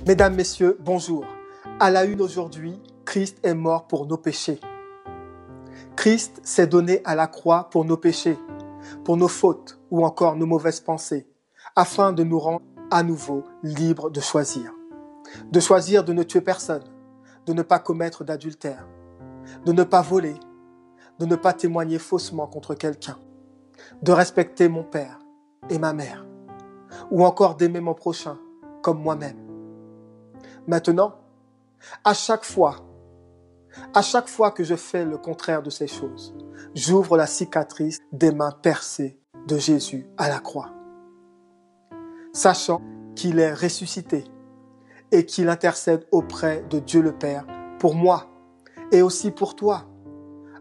Mesdames, Messieurs, bonjour. À la une aujourd'hui, Christ est mort pour nos péchés. Christ s'est donné à la croix pour nos péchés, pour nos fautes ou encore nos mauvaises pensées, afin de nous rendre à nouveau libres de choisir. De choisir de ne tuer personne, de ne pas commettre d'adultère, de ne pas voler, de ne pas témoigner faussement contre quelqu'un, de respecter mon père et ma mère, ou encore d'aimer mon prochain comme moi-même. Maintenant, à chaque fois que je fais le contraire de ces choses, j'ouvre la cicatrice des mains percées de Jésus à la croix, sachant qu'il est ressuscité et qu'il intercède auprès de Dieu le Père pour moi et aussi pour toi,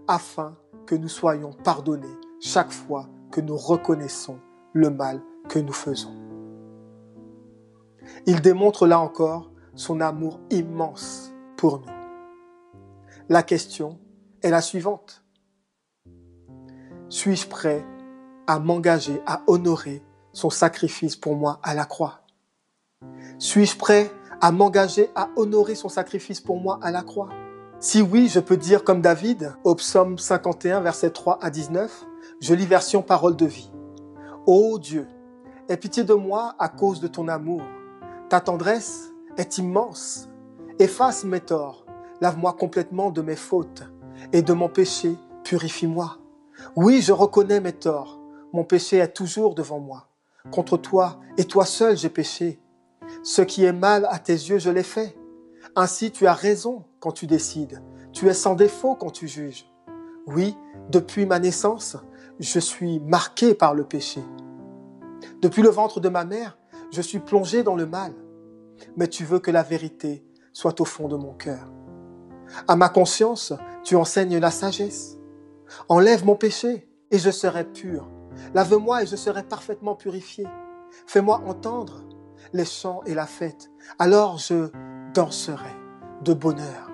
afin que nous soyons pardonnés chaque fois que nous reconnaissons le mal que nous faisons. Il démontre là encore son amour immense pour nous. La question est la suivante. Suis-je prêt à m'engager à honorer son sacrifice pour moi à la croix? Suis-je prêt à m'engager à honorer son sacrifice pour moi à la croix? Si oui, je peux dire comme David, au psaume 51, versets 3 à 19, je lis version parole de vie. Ô Dieu, aie pitié de moi à cause de ton amour. Ta tendresse est immense. Efface mes torts, lave-moi complètement de mes fautes et de mon péché, purifie-moi. Oui, je reconnais mes torts, mon péché est toujours devant moi. Contre toi et toi seul j'ai péché. Ce qui est mal à tes yeux, je l'ai fait. Ainsi tu as raison quand tu décides, tu es sans défaut quand tu juges. Oui, depuis ma naissance, je suis marqué par le péché. Depuis le ventre de ma mère, je suis plongé dans le mal. Mais tu veux que la vérité soit au fond de mon cœur. À ma conscience, tu enseignes la sagesse. Enlève mon péché et je serai pur. Lave-moi et je serai parfaitement purifié. Fais-moi entendre les chants et la fête. Alors je danserai de bonheur,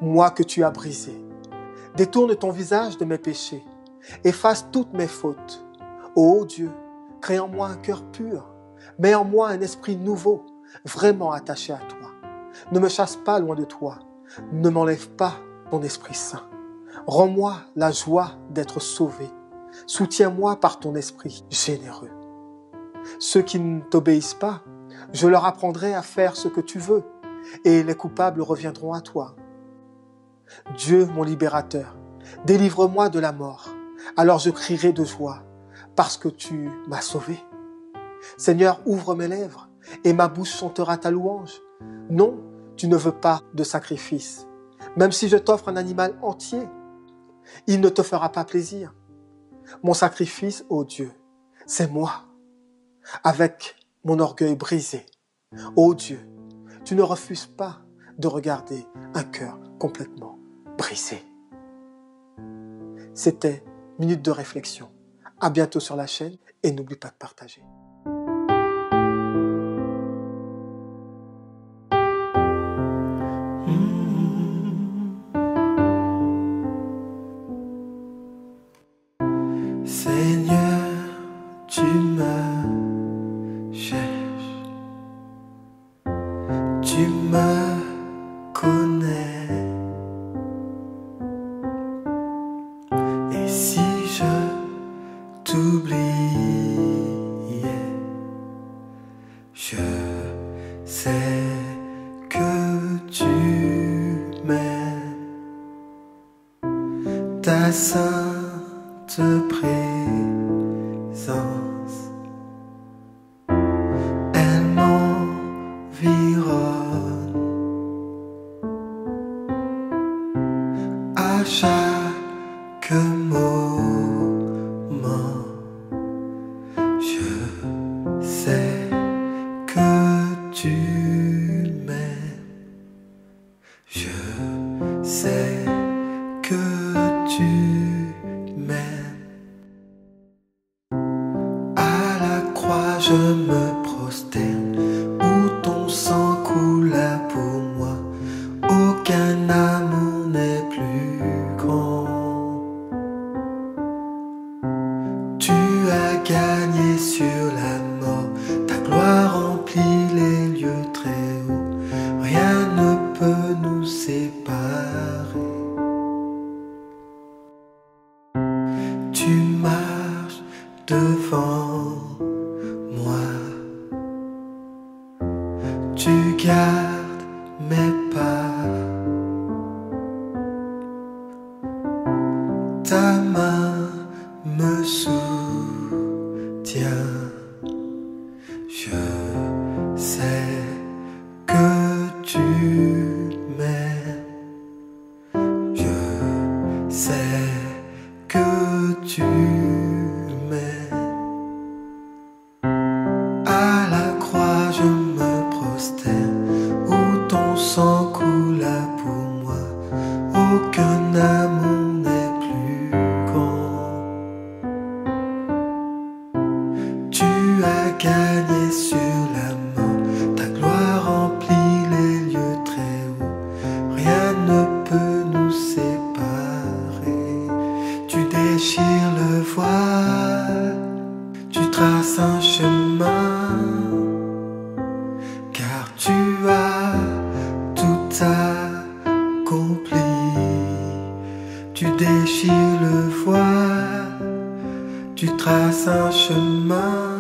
moi que tu as brisé. Détourne ton visage de mes péchés. Efface toutes mes fautes. Ô Dieu, crée en moi un cœur pur. Mets en moi un esprit nouveau, vraiment attaché à toi. Ne me chasse pas loin de toi. Ne m'enlève pas ton Esprit Saint. Rends-moi la joie d'être sauvé. Soutiens-moi par ton esprit généreux. Ceux qui ne t'obéissent pas, je leur apprendrai à faire ce que tu veux, et les coupables reviendront à toi. Dieu, mon libérateur, délivre-moi de la mort. Alors je crierai de joie, parce que tu m'as sauvé. Seigneur, ouvre mes lèvres, et ma bouche chantera ta louange. Non, tu ne veux pas de sacrifice. Même si je t'offre un animal entier, il ne te fera pas plaisir. Mon sacrifice, ô Dieu, c'est moi, avec mon orgueil brisé. Ô Dieu, tu ne refuses pas de regarder un cœur complètement brisé. C'était Minute de réflexion. À bientôt sur la chaîne et n'oublie pas de partager. Seigneur, tu me cherches, tu me connais. Et si je t'oubliais, je sais que tu m'aimes. Ta sainte présence, elle m'environne. À chaque moment, je sais que tu m'aimes. Je sais que tu m'aimes. À la croix je me prosterne, où ton sang coula pour moi. Aucun amour n'est plus grand. Tu as gagné sur la mort, ta gloire remplit les lieux très hauts. devant moi. Tu gardes mes pas, ta main me soutient. Je sais que tu m'aimes. Je sais que tu m'aimes. À la croix je me prosterne, où ton sang coula pour moi. Aucun amour n'est plus grand. Tu as gagné sur la mort, ta gloire remplit les lieux très hauts. Rien ne peut nous séparer. Tu déchires le voile, tu traces un chemin, car tu as tout accompli. Tu déchires le voile, tu traces un chemin,